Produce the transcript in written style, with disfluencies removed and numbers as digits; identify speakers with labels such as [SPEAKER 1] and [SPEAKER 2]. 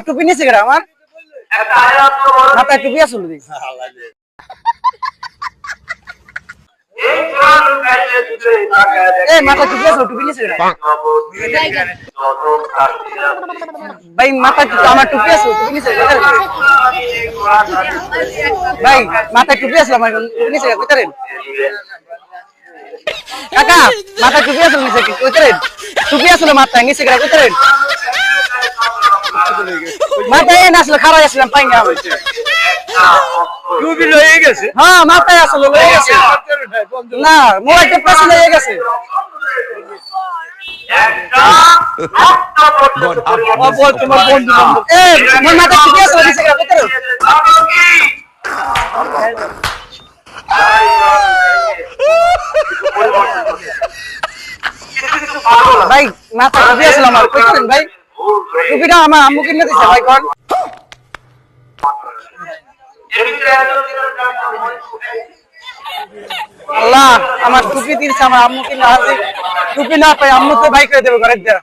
[SPEAKER 1] টুপি নিচে গেরা আমার মাথায় টুপি আসলো দি মাথায় টুপি আসলো টুপি নিচে গেরা ভাই মাথায় আমার টুপি আসলো টুপি নিচে ভাই মাথায় টুপি আসলো আমার টুপি নিচে ভিতরে কাকা মাথায় টুপি আসলো নিচে ভিতরে টুপি আসলো মাথায় নিচে গেরা ভিতরে মাথায় আসলো খারাপ আসলাম পাই না
[SPEAKER 2] টুপি লয়ে গেছে
[SPEAKER 1] হ্যাঁ মাথায় আসলো লয়ে গেছে না মোবাইলটা পাশে লয়ে গেছে
[SPEAKER 2] তোমার বন্ধু
[SPEAKER 1] মোর মাথায় টুপি আসলো নিচে গেরা ভিতরে ভাই মাথা টুপি আসলো আমার কইছেন ভাই টুপিটা আমার আম্মু কিনে দিছে ভাই কোন আল্লাহ আমার টুপি দিছে আমার আম্মু কিনে হাতে টুপি না পাই আম্মু তো ভাই করে দেবে ঘরে দেয়া